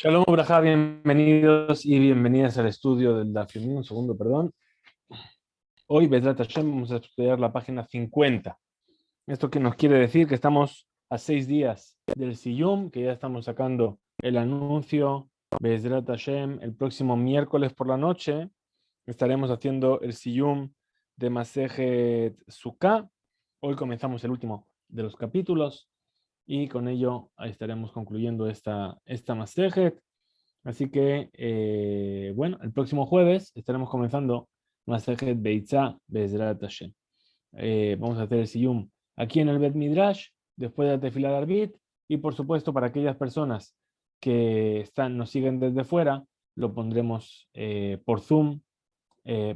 Shalom, Brajá, bienvenidos y bienvenidas al estudio del Daf Yomi. Un segundo, perdón. Hoy, Bezrat Hashem, vamos a estudiar la página 50. Esto que nos quiere decir que estamos a 6 días del Siyum, que ya estamos sacando el anuncio. Bezrat Hashem, el próximo miércoles por la noche estaremos haciendo el Siyum de Masejet Sukkah. Hoy comenzamos el último de los capítulos y con ello estaremos concluyendo esta Masejet. Así que, bueno, el próximo jueves estaremos comenzando Masejet Beitzá Bezrat Hashem. Vamos a hacer el Siyum aquí en el Bet Midrash, después de la Tefilá de Arbit, y por supuesto para aquellas personas que nos siguen desde fuera, lo pondremos por Zoom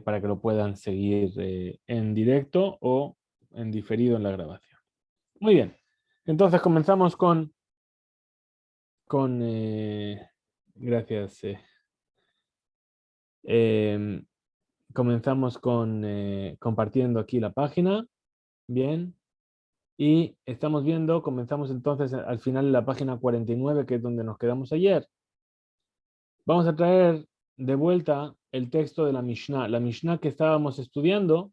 para que lo puedan seguir en directo o en diferido en la grabación. Muy bien, entonces comenzamos gracias. Comenzamos compartiendo aquí la página. Bien. Y estamos viendo, comenzamos entonces al final de la página 49, que es donde nos quedamos ayer. Vamos a traer de vuelta el texto de la Mishnah. La Mishnah que estábamos estudiando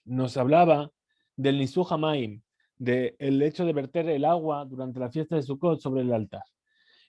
nos hablaba del Nisuj Hamaim, del hecho de verter el agua durante la fiesta de Sukkot sobre el altar.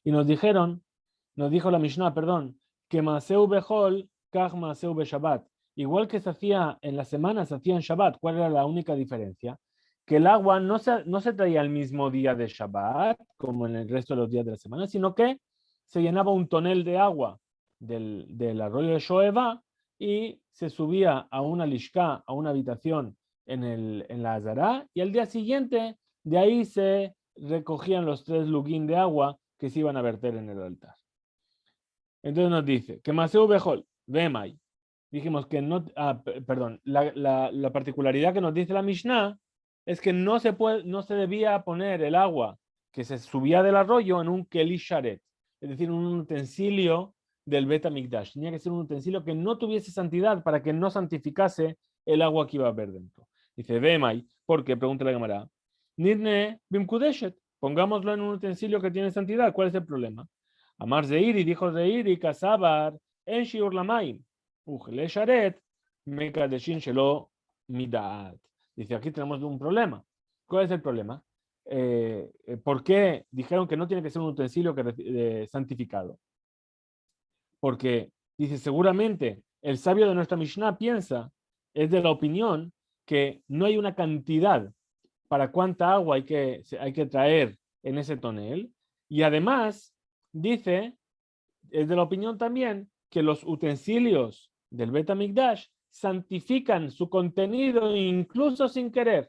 Y nos dijo la Mishnah, perdón, que Maseu Behol, Kach Maseu Beshabbat. Igual que se hacía en la semana, se hacía en Shabbat. ¿Cuál era la única diferencia? Que el agua no se traía el mismo día de Shabbat, como en el resto de los días de la semana, sino que se llenaba un tonel de agua del arroyo de Shoeva y se subía a una lishká, a una habitación en la Azará, y al día siguiente de ahí se recogían los 3 lugín de agua que se iban a verter en el altar. Entonces nos dice que Maseu Behol, Vemai. Dijimos que no, perdón, la particularidad que nos dice la Mishnah es que no se debía poner el agua que se subía del arroyo en un keli sharet, es decir, un utensilio del Bet HaMikdash. Tenía que ser un utensilio que no tuviese santidad para que no santificase el agua que iba a haber dentro. Dice, Vemai, ¿por qué? Pregunta la Gemara. Nidne bimkudeshet, pongámoslo en un utensilio que tiene santidad. ¿Cuál es el problema? Amar Zeiri, dijo Zeiri, Kasabar, en Shiur Lamaim. Ujle Sharet, Mekadeshin Shelo Midat. Dice, aquí tenemos un problema. ¿Cuál es el problema? ¿Por qué dijeron que no tiene que ser un utensilio santificado? Porque, dice, seguramente el sabio de nuestra Mishnah piensa, es de la opinión, que no hay una cantidad para cuánta agua hay que traer en ese tonel. Y además, dice, es de la opinión también, que los utensilios del Bet HaMikdash santifican su contenido incluso sin querer.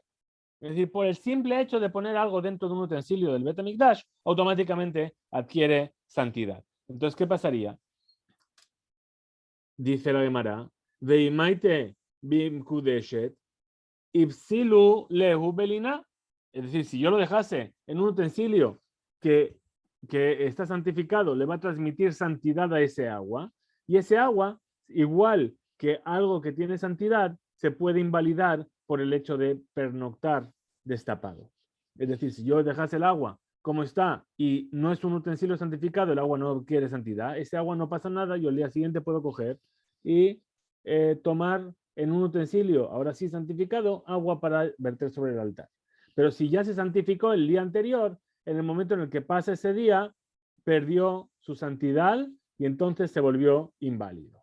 Es decir, por el simple hecho de poner algo dentro de un utensilio del Bet HaMikdash, automáticamente adquiere santidad. Entonces, ¿qué pasaría? Dice la Gemara, Veimaite bim kudeshet, ipsilu lehu belina. Es decir, si yo lo dejase en un utensilio que está santificado, le va a transmitir santidad a ese agua, y ese agua, igual que algo que tiene santidad, se puede invalidar por el hecho de pernoctar destapado. Es decir, si yo dejase el agua como está y no es un utensilio santificado, el agua no quiere santidad, ese agua no pasa nada, yo al día siguiente puedo coger y tomar en un utensilio, ahora sí santificado, agua para verter sobre el altar. Pero si ya se santificó el día anterior, en el momento en el que pasa ese día, perdió su santidad y entonces se volvió inválido.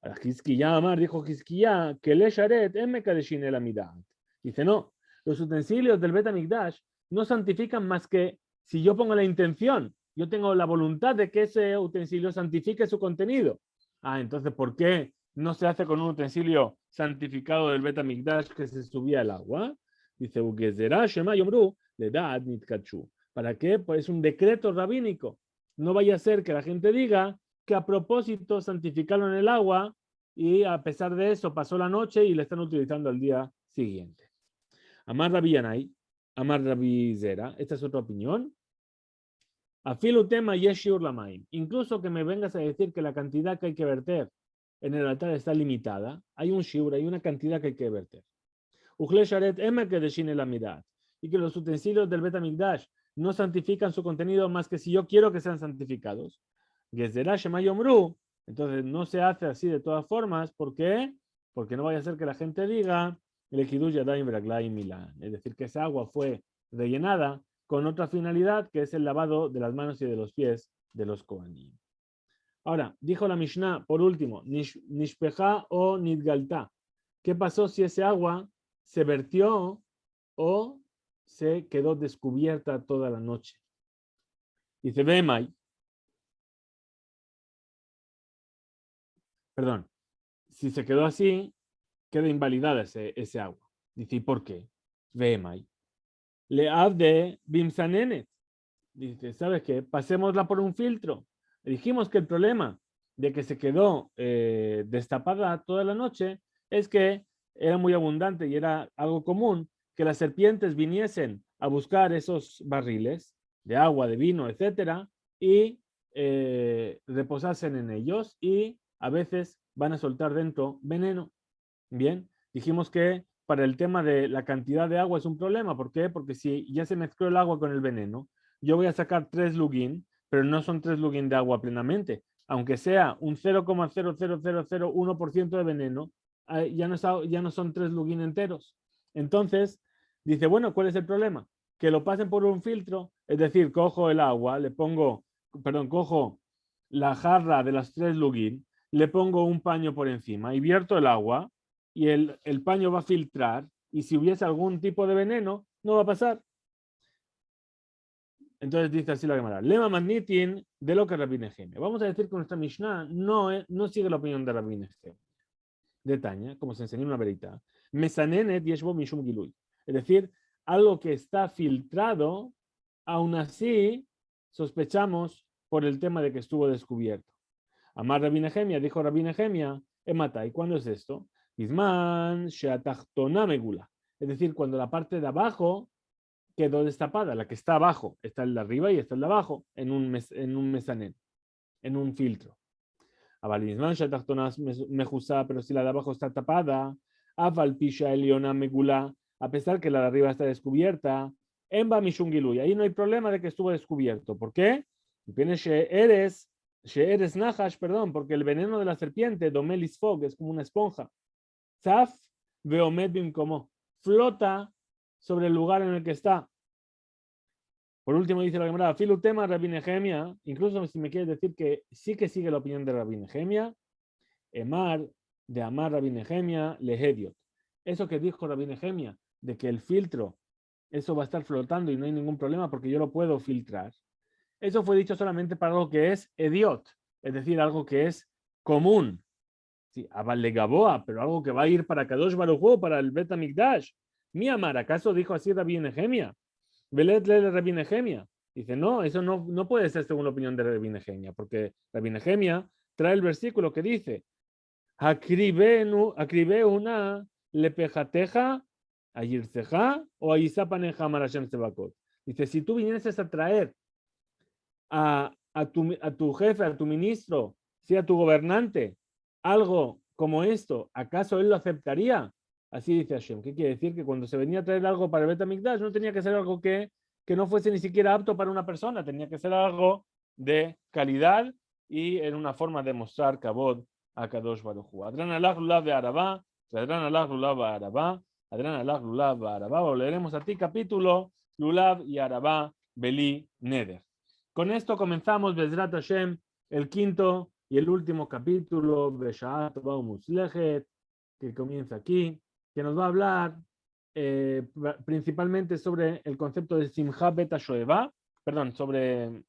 Ahora, Hizquiyá Amar dijo Hizquiyá que le sharet emekadeshin el amidat. Dice, no, los utensilios del Bet HaMikdash no santifican más que si yo pongo la intención, yo tengo la voluntad de que ese utensilio santifique su contenido. Entonces, ¿por qué no se hace con un utensilio santificado del Bet HaMikdash que se subía al agua? Dice, Ugezerá Shema Yomru, le da Adnitkachu. ¿Para qué? Pues es un decreto rabínico. No vaya a ser que la gente diga que a propósito santificaron el agua y a pesar de eso pasó la noche y la están utilizando al día siguiente. Amar Rabbi Yanai, Amar Rabbi Zera, esta es otra opinión. Afilu tema yeshiur lamaim. Incluso que me vengas a decir que la cantidad que hay que verter en el altar está limitada, hay un shiur, hay una cantidad que hay que verter. Ujle sharet emer kedeshin el amidat. Y que los utensilios del Bet HaMikdash no santifican su contenido más que si yo quiero que sean santificados. Gezerá Shema Yomru, entonces no se hace así de todas formas. ¿Por qué? Porque no vaya a ser que la gente diga el Kiddush Yadayim V'Raglayim Milá, es decir, que esa agua fue rellenada con otra finalidad, que es el lavado de las manos y de los pies de los Kohanim. Ahora, dijo la Mishnah, por último, Nishpeja o Nidgalta. ¿Qué pasó si ese agua se vertió o se quedó descubierta toda la noche? Dice, Vemay. Perdón, si se quedó así, queda invalidada ese agua. Dice, ¿y por qué? Vemay. Le de Bimsanenet. Dice, ¿sabes qué? Pasémosla por un filtro. Dijimos que el problema de que se quedó destapada toda la noche es que era muy abundante y era algo común que las serpientes viniesen a buscar esos barriles de agua, de vino, etcétera, y reposasen en ellos, y a veces van a soltar dentro veneno. Bien, dijimos que para el tema de la cantidad de agua es un problema. ¿Por qué? Porque si ya se mezcló el agua con el veneno, yo voy a sacar 3 lugin, pero no son 3 lugin de agua plenamente. Aunque sea un 0,00001% de veneno, ya no son 3 lugin enteros. Entonces, dice, bueno, ¿cuál es el problema? Que lo pasen por un filtro, es decir, cojo el agua, cojo la jarra de las 3 lugin, le pongo un paño por encima y vierto el agua, y el paño va a filtrar, y si hubiese algún tipo de veneno, no va a pasar. Entonces dice así la Gemara, Lema Magnitin de lo que Rabbi Nehemia. Vamos a decir que nuestra Mishnah no sigue la opinión de Rabbi Nehemia. De Tanya, como se enseñó en una verita, Mesanenet yeshbo mishum gilui. Es decir, algo que está filtrado, aún así sospechamos por el tema de que estuvo descubierto. Amar Rabbi Nehemia, dijo Rabbi Nehemia, Emata, ¿y cuándo es esto? Bisman sheatachtona megula. Es decir, cuando la parte de abajo quedó destapada, la que está abajo, está el de arriba y está el de abajo, en un mesanén, en un filtro. Aval bisman sheatachtona mejusa, pero si la de abajo está tapada, aval pisha eliona megula, a pesar que la de arriba está descubierta, emba mishungilui. Ahí no hay problema de que estuvo descubierto. ¿Por qué? Eres nahash, perdón, porque el veneno de la serpiente, domelis fog, es como una esponja. Zaf veomed bimkomo, flota sobre el lugar en el que está. Por último dice la Gemara, filutema Rabbi Nehemia, incluso si me quieres decir que sí que sigue la opinión de Rabbi Nehemia, emar de amar Rabbi Nehemia lehediot. Eso que dijo Rabbi Nehemia, de que el filtro, eso va a estar flotando y no hay ningún problema porque yo lo puedo filtrar. Eso fue dicho solamente para algo que es ediot, es decir, algo que es común. Sí, Abal de Gaboa, pero algo que va a ir para Kadosh Baruj Hu, para el Bet HaMikdash. Mi amar, ¿acaso dijo así Rabbi Nehemia? Velet le Rabbi Nehemia. Dice, no, eso no puede ser según la opinión de Rabbi Nehemia, porque Rabbi Nehemia trae el versículo que dice, Akribe una lepejateja, ayirceja o ayisapaneja marashem sebakot. Dice, si tú vinieses a traer a tu jefe, a tu ministro, si a tu gobernante, algo como esto, ¿acaso él lo aceptaría? Así dice Hashem. ¿Qué quiere decir? Que cuando se venía a traer algo para el Bet HaMikdash no tenía que ser algo que no fuese ni siquiera apto para una persona, tenía que ser algo de calidad y en una forma de mostrar kabod a Kadosh Baruj Hu. Adran alach lulav be'arabá, adran alach lulav be'arabá, adran alach lulav be'arabá. Volveremos a ti capítulo lulav y arabá beli neder. Con esto comenzamos Bezrat Hashem, el quinto y el último capítulo de Sha'at Tova U'Mutzlechet, que comienza aquí, que nos va a hablar principalmente sobre el concepto de Simcha Bet HaShoevá,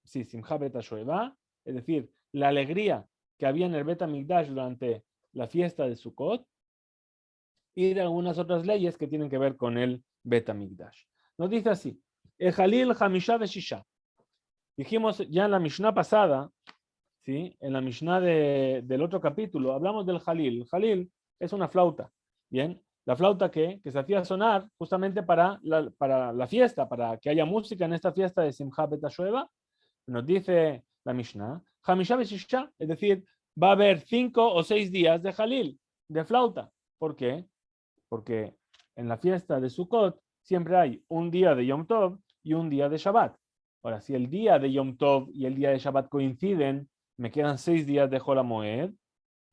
Simcha Bet HaShoevá, es decir, la alegría que había en el Bet HaMikdash durante la fiesta de Sukkot, y de algunas otras leyes que tienen que ver con el Bet HaMikdash. Nos dice así, Echalil Hamisha Veshisha. Dijimos ya en la Mishnah pasada, ¿sí? En la Mishnah del otro capítulo, hablamos del Jalil. El Jalil es una flauta, ¿bien? La flauta que se hacía sonar justamente para la fiesta, para que haya música en esta fiesta de Simcha Bet HaShoevá. Nos dice la Mishnah, Hamisha Veshisha, es decir, va a haber 5 o 6 días de Jalil, de flauta. ¿Por qué? Porque en la fiesta de Sukkot siempre hay un día de Yom Tov y un día de Shabbat. Ahora, si el día de Yom Tov y el día de Shabbat coinciden, me quedan 6 días de Hol HaMoed,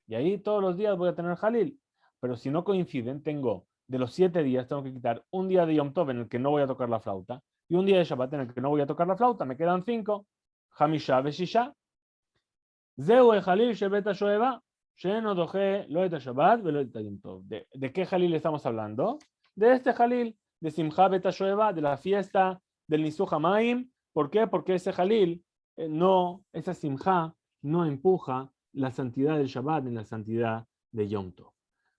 y ahí todos los días voy a tener Halil. Pero si no coinciden, tengo de los 7 días, tengo que quitar un día de Yom Tov en el que no voy a tocar la flauta y un día de Shabbat en el que no voy a tocar la flauta. Me quedan 5. Hamisha Veshisha. Zeu el Halil Shebet HaShoeva. Sheno Doje Lo Et HaShabbat Velo Et Yom Tov. ¿De qué Halil estamos hablando? De este Halil, de Simcha Bet HaShoeva, de la fiesta del Nisuch HaMaim. ¿Por qué? Porque ese Halil, esa Simcha, no empuja la santidad del Shabbat en la santidad de Yom Tov.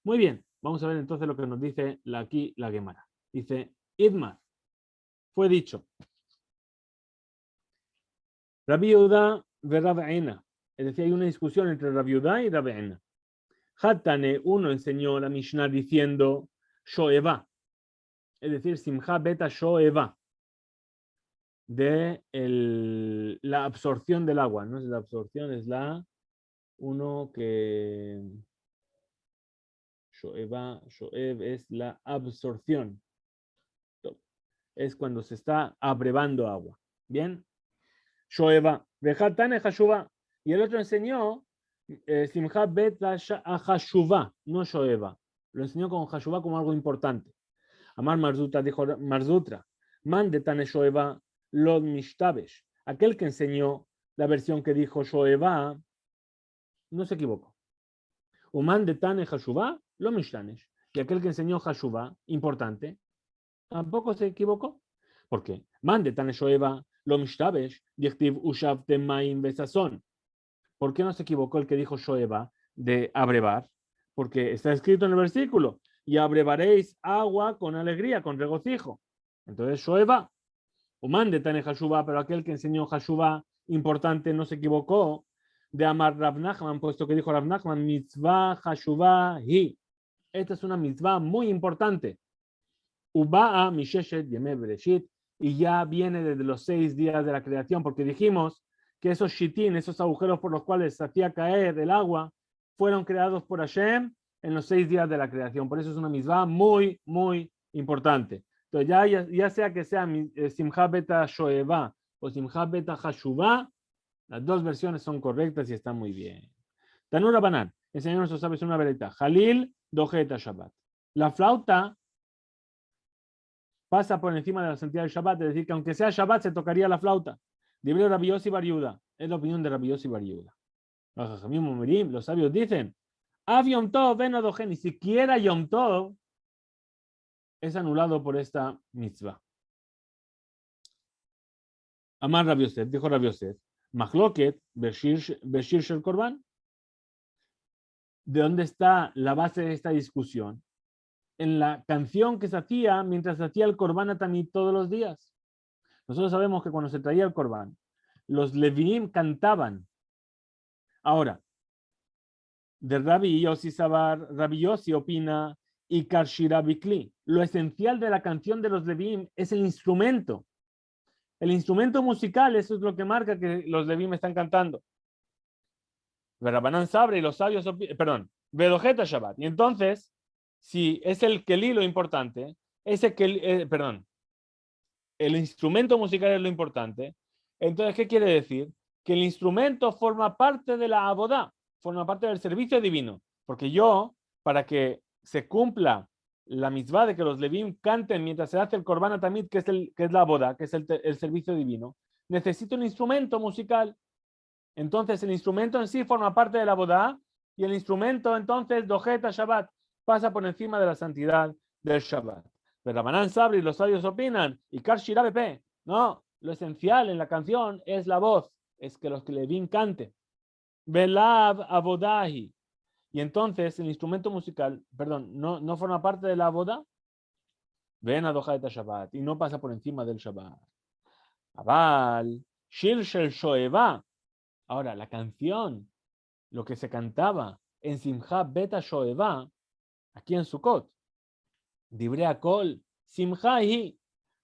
Muy bien, vamos a ver entonces lo que nos dice aquí la Gemara. Dice, Idmar, fue dicho, Rabbi Yehuda ve Rabbi Ena. Es decir, hay una discusión entre Rabbi Yehuda y Rabbi Ena. Hatane, uno enseñó la Mishnah diciendo Shoeva, es decir, Simcha Beta Shoeva, de la absorción del agua. No es la absorción, es uno que Shoev es la absorción. Es cuando se está abrevando agua. ¿Bien? Shoeva. Vejatane Hashuva. Y el otro enseñó Simcha Bet Hashuva, no Shoeva. Lo enseñó con Hashuva como algo importante. Amar Marzutra dijo Marzutra. Man de Tane Shoeva Lod Mishtabesh. Aquel que enseñó la versión que dijo Shoeva no se equivocó. Uman de Tane Hashuva lo Mishtanesh. Y aquel que enseñó Hashuva, importante, tampoco se equivocó. ¿Por qué? Man de Tane Shoeva lo Mishtabesh Dichtiv Ushavtem Maim Besazón. ¿Por qué no se equivocó el que dijo Shoeva de abrevar? Porque está escrito en el versículo, y abrevaréis agua con alegría, con regocijo. Entonces Shoeva, Uman de Tane Hashuva, pero aquel que enseñó Hashuva importante no se equivocó de amar Rav Nachman, puesto que dijo Rav Nachman, mitzvah Hashuva hi. Esta es una mitzvah muy importante. Uba'a misheshet yemei bereshit, y ya viene desde los 6 días de la creación, porque dijimos que esos shitín, esos agujeros por los cuales se hacía caer el agua, fueron creados por Hashem en los 6 días de la creación. Por eso es una mitzvah muy, muy importante. Entonces, ya sea que sea Simcha Beta Shoeva o Simcha Beta Hashuva, las dos versiones son correctas y están muy bien. Tanura Banan, enseñó a nuestros sabios una vereta. Jalil Dojeta Shabbat. La flauta pasa por encima de la santidad del Shabbat, es decir, que aunque sea Shabbat se tocaría la flauta. Libre Rabbi Yossi Bar Yehuda. Es la opinión de Rabbi Yossi Bar Yehuda. Los sabios dicen, Av Yom Tov ven Adoje, ni siquiera Yom Tov es anulado por esta mitzvah. Amar Rabbi Yosef, dijo Rabbi Yosef, Machloket, Beshir Shel Korban. ¿De dónde está la base de esta discusión? En la canción que se hacía mientras se hacía el Korban también todos los días. Nosotros sabemos que cuando se traía el Korban, los Leviim cantaban. Ahora, de Rabbi Yossi Sabar, Rabbi Yossi opina y Karshira Bikli. Lo esencial de la canción de los Leviim es el instrumento. El instrumento musical, eso es lo que marca que los Leviim están cantando. Rabbanan Sabre y los sabios, perdón, Vedojeta Shabbat. Y entonces, si es el Keli lo importante, el instrumento musical es lo importante, entonces, ¿qué quiere decir? Que el instrumento forma parte de la abodá, forma parte del servicio divino. Porque yo, para que se cumpla la mitzvah de que los Levim canten mientras se hace el Korban Tamid, que es la abodá, que es el servicio divino, necesito un instrumento musical. Entonces, el instrumento en sí forma parte de la abodá, y el instrumento, entonces, Dojeta Shabbat, pasa por encima de la santidad del Shabbat. Pero Rabbanan Sabri y los sabios opinan, y Kar Shira Bepe, no, lo esencial en la canción es la voz, es que los Levim canten. Velav Abodahi. Y entonces el instrumento musical, perdón, no forma parte de la boda, ven a Dojeta Shabbat, y no pasa por encima del Shabbat. Abal, Shir Shel Shoeva. Ahora, la canción, lo que se cantaba en Simcha Beta Shoeva, aquí en Sukkot, Dibre Akol, Simcha hi,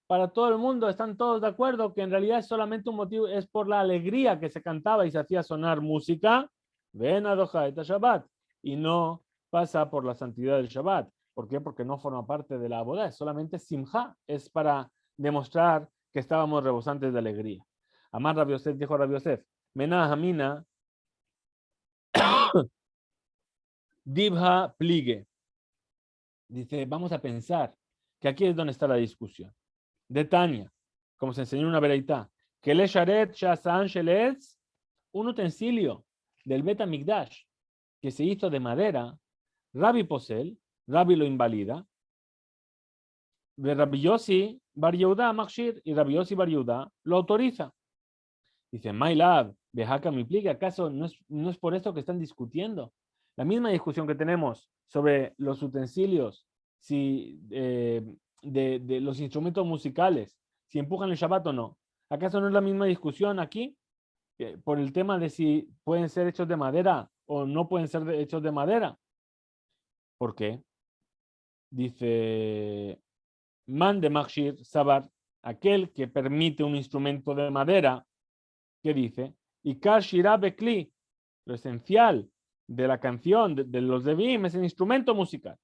para todo el mundo, están todos de acuerdo que en realidad es solamente un motivo, es por la alegría que se cantaba y se hacía sonar música, ven a Dojeta Shabbat, y no pasa por la santidad del Shabbat. ¿Por qué? Porque no forma parte de la boda, es solamente Simcha, es para demostrar que estábamos rebosantes de alegría. Amar Rabbi Yosef, dijo Rabbi Yosef, Menah Hamina, Dibha Plige. Dice, vamos a pensar que aquí es donde está la discusión. De Tania, como se enseñó en una vereitá, que le sharet shasan sheletz, un utensilio del Bet HaMikdash que se hizo de madera, Rabbi Posel, Rabbi lo invalida, de Rabbi Yossi Bar Yehuda Makshir, y Rabbi Yossi Bar Yehuda lo autoriza. Dice, My Lab, Behaka mi plique, ¿acaso no es por esto que están discutiendo? La misma discusión que tenemos sobre los utensilios, si, de los instrumentos musicales, si empujan el Shabbat o no. ¿Acaso no es la misma discusión aquí? Por el tema de si pueden ser hechos de madera o no pueden ser hechos de madera. ¿Por qué? Dice, Man de Makshir Sabar, aquel que permite un instrumento de madera, que dice, y Kashira Bekli, lo esencial de la canción de los Levim es el instrumento musical.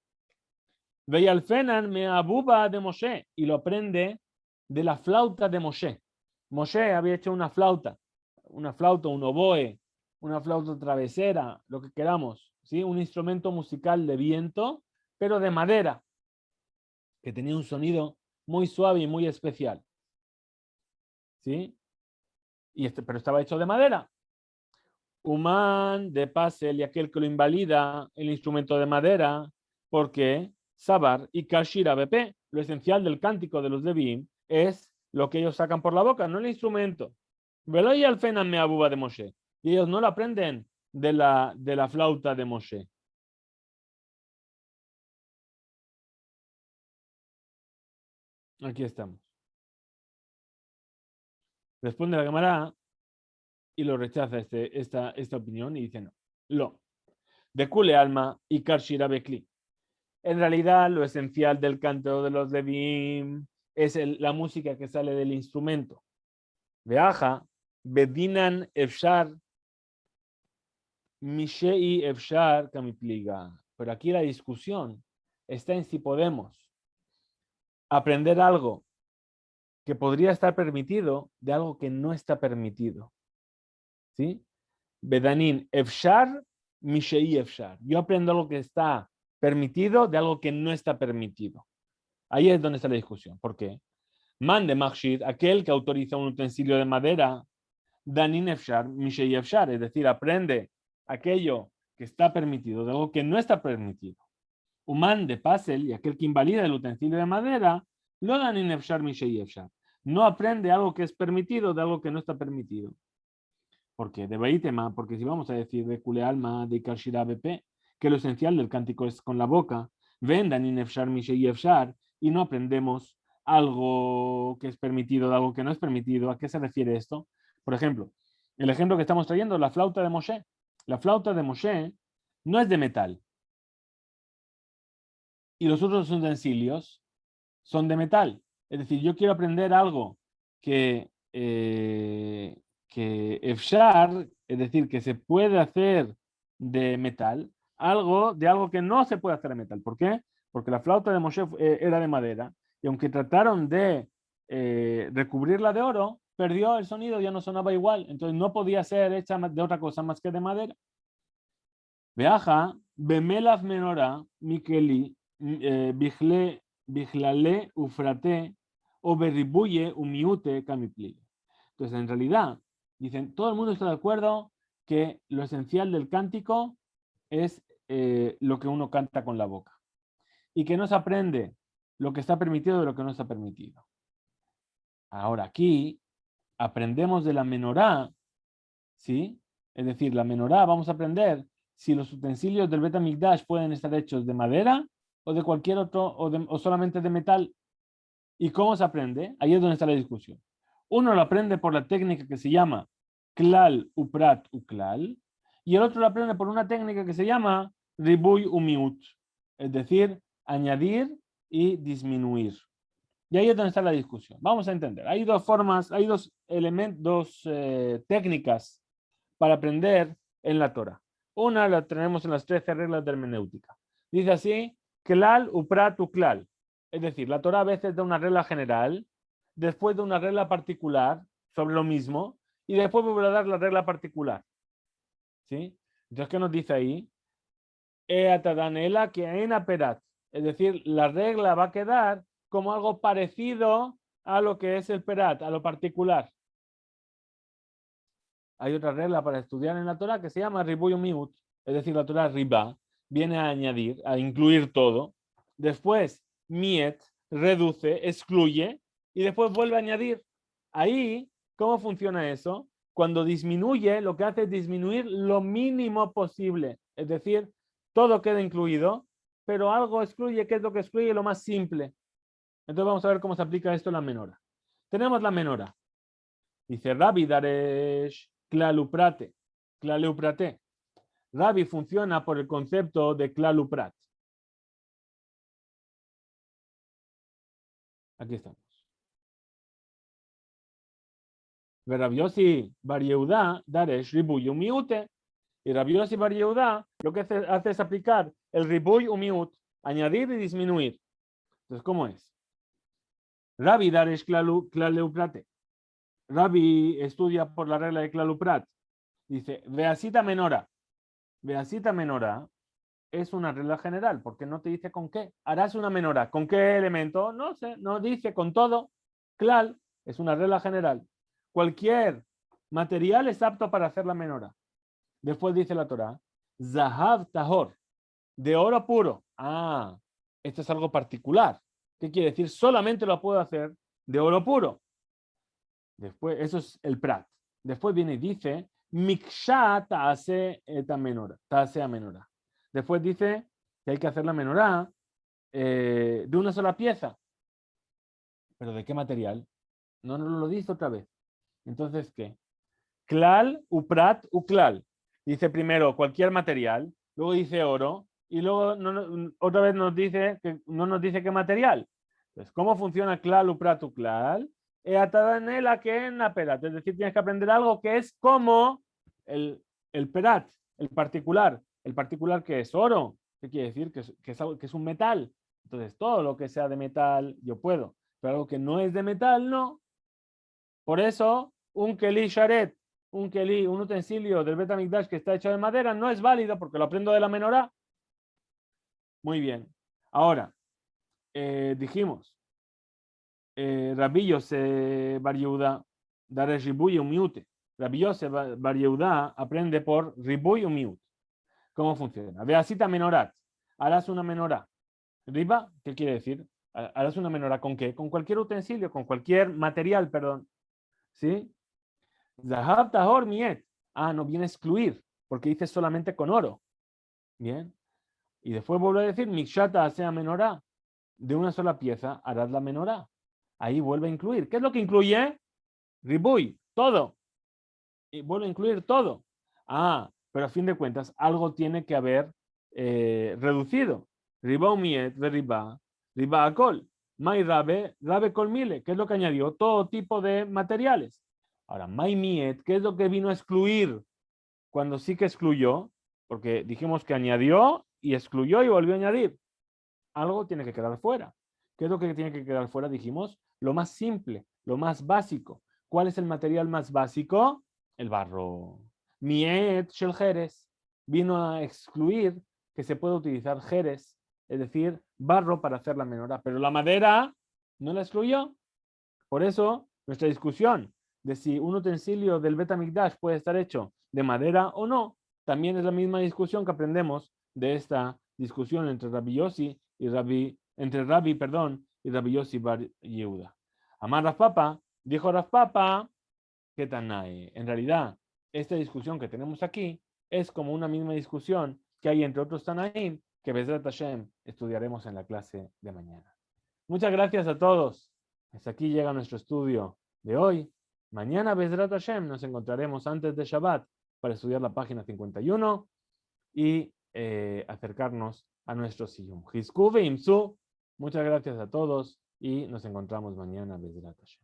Veyalfenan me abuba de Moshe, y lo aprende de la flauta de Moshe. Moshe había hecho una flauta, un oboe, una flauta travesera, lo que queramos, ¿sí? Un instrumento musical de viento, pero de madera, que tenía un sonido muy suave y muy especial. ¿Sí? Pero estaba hecho de madera. Humán de Pasel y aquel que lo invalida el instrumento de madera, porque Sabar y Kashira BP, lo esencial del cántico de los Levim, es lo que ellos sacan por la boca, no el instrumento. Velo y Alfena me abuba de Moshe. Y ellos no lo aprenden de la flauta de Moshe. Aquí estamos. Responde la Gemara y lo rechaza esta opinión y dice no. Lo. De Kule Alma y Kashira Bekli. En realidad, lo esencial del canto de los Levim es la música que sale del instrumento. Veaja, Bedinan Efshar, Mishei Efshar Kamipliga. Pero aquí la discusión está en si podemos aprender algo que podría estar permitido de algo que no está permitido. ¿Sí? Bedanin Efshar, Mishei Efshar. Yo aprendo algo que está permitido de algo que no está permitido. Ahí es donde está la discusión. ¿Por qué? Man de Makshid, aquel que autoriza un utensilio de madera, Danin Efshar, Mishei Efshar, es decir, aprende aquello que está permitido de algo que no está permitido. Human de Pasel, y aquel que invalida el utensilio de madera, no Danin Efshar, Mishei Efshar. No aprende algo que es permitido de algo que no está permitido. ¿Por qué? De Beitema, porque si vamos a decir de Kule Alma, de Kashira BP, que lo esencial del cántico es con la boca, ven Danin Efshar, Mishei Efshar, y no aprendemos algo que es permitido de algo que no es permitido. ¿A qué se refiere esto? Por ejemplo, el ejemplo que estamos trayendo, la flauta de Moshe. La flauta de Moshe no es de metal. Y los otros utensilios son de metal. Es decir, yo quiero aprender algo que efshar, es decir, que se puede hacer de metal, algo que no se puede hacer de metal. ¿Por qué? Porque la flauta de Moshe era de madera, y aunque trataron de recubrirla de oro, perdió el sonido, ya no sonaba igual, entonces no podía ser hecha de otra cosa más que de madera. Veaja, bemelaf menora, mikeli, bichlale, ufrate, o berribuye, umiute, kamipli. Entonces, en realidad, dicen, todo el mundo está de acuerdo que lo esencial del cántico es lo que uno canta con la boca. Y que no se aprende lo que está permitido de lo que no está permitido. Ahora aquí aprendemos de la menorá, ¿sí? Es decir, la menorá, vamos a aprender si los utensilios del Bet HaMikdash pueden estar hechos de madera o de cualquier otro, o solamente de metal. ¿Y cómo se aprende? Ahí es donde está la discusión. Uno lo aprende por la técnica que se llama klal uprat uklal, y el otro lo aprende por una técnica que se llama ribuy umiut, es decir, añadir y disminuir. Y ahí es donde está la discusión. Vamos a entender. Hay dos formas, hay dos elementos, técnicas para aprender en la Torah. Una la tenemos en las 13 reglas de hermenéutica. Dice así, klal uprat uklal. Es decir, la Torah a veces da una regla general, después de una regla particular, sobre lo mismo y después volver a dar la regla particular. ¿Sí? Entonces, ¿qué nos dice ahí? Eatadanela que en perat. Es decir, la regla va a quedar como algo parecido a lo que es el perat, a lo particular. Hay otra regla para estudiar en la Torah que se llama ribuy miut, es decir, la Torah riba, viene a añadir, a incluir todo. Después, miet, reduce, excluye, y después vuelve a añadir. Ahí, ¿cómo funciona eso? Cuando disminuye, lo que hace es disminuir lo mínimo posible. Es decir, todo queda incluido, pero algo excluye. ¿Qué es lo que excluye? Lo más simple. Entonces vamos a ver cómo se aplica esto en la menora. Tenemos la menora. Dice Rabbi Daresh Klaluprate. Klaluprate. Rabbi funciona por el concepto de Klaluprat. Aquí estamos. Rabbi Yossi Bar Yehuda Daresh Ribuy Umiute. Y Rabbi Yossi Bar Yehuda lo que hace es aplicar el Ribuy Umiut, añadir y disminuir. Entonces, ¿cómo es? Rabbi Daresh Klaluprate. Rabbi estudia por la regla de Klaluprat. Dice, Veasita menora. Veasita menora es una regla general, porque no te dice con qué. Harás una menora. ¿Con qué elemento? No sé, no dice con todo. Klal es una regla general. Cualquier material es apto para hacer la menora. Después dice la Torah, Zahav Tahor, de oro puro. Ah, esto es algo particular. ¿Qué quiere decir? Solamente lo puedo hacer de oro puro. Después, eso es el prat. Después viene y dice, Miksha taase eta menora, taase a menora. Después dice que hay que hacer la menorá de una sola pieza. ¿Pero de qué material? No nos lo dice otra vez. Entonces, ¿qué? Klal, uprat, uklal. Dice primero cualquier material, luego dice oro, y luego otra vez nos dice que no nos dice qué material. Entonces, ¿cómo funciona klal, uprat, uklal? Eatadanela que en la perat. Es decir, tienes que aprender algo que es como el perat, el particular. El particular que es oro. ¿Qué quiere decir? Que es un metal. Entonces, todo lo que sea de metal, yo puedo. Pero algo que no es de metal, no. Por eso, un keli sharet, un keli, un utensilio del Bet HaMikdash que está hecho de madera, no es válido porque lo aprendo de la menorá. Muy bien. Ahora, dijimos, Rabbi Yosef Bar Yehuda, dar ribuy umiute. Rabbi Yosef Bar Yehuda aprende por ribuy umiut. ¿Cómo funciona? Veasita menorat. Harás una menorá. Riba, ¿qué quiere decir? Harás una menorá con qué? Con cualquier utensilio, con cualquier material, perdón. ¿Sí? Zahab tahor miet. Ah, no viene a excluir, porque dice solamente con oro. Bien. Y después vuelve a decir, mikshata sea menorá. De una sola pieza harás la menorá. Ahí vuelve a incluir. ¿Qué es lo que incluye? Ribuy, todo. Y vuelve a incluir todo. Ah, pero a fin de cuentas, algo tiene que haber reducido. Riba miet, riba, riba akol. Mai rabe, rabe colmile. ¿Qué es lo que añadió? Todo tipo de materiales. Ahora, mai miet, ¿qué es lo que vino a excluir cuando sí que excluyó? Porque dijimos que añadió y excluyó y volvió a añadir. Algo tiene que quedar fuera. ¿Qué es lo que tiene que quedar fuera? Dijimos, lo más simple, lo más básico. ¿Cuál es el material más básico? El barro. Miet shel jerez vino a excluir que se puede utilizar jerez, es decir, barro para hacer la menorá, pero la madera no la excluyó. Por eso, nuestra discusión de si un utensilio del Bet HaMikdash puede estar hecho de madera o no, también es la misma discusión que aprendemos de esta discusión entre Rabbi Yossi y Rabbi Yossi Bar Yehuda. Amar Raspapa, dijo Raspapa, que Tanae. En realidad, esta discusión que tenemos aquí es como una misma discusión que hay entre otros Tanaim que Bezrat Hashem estudiaremos en la clase de mañana. Muchas gracias a todos. Hasta aquí llega nuestro estudio de hoy. Mañana, Bezrat Hashem, nos encontraremos antes de Shabbat para estudiar la página 51 y acercarnos a nuestro Siyum. Muchas gracias a todos y nos encontramos mañana, Bezrat Hashem.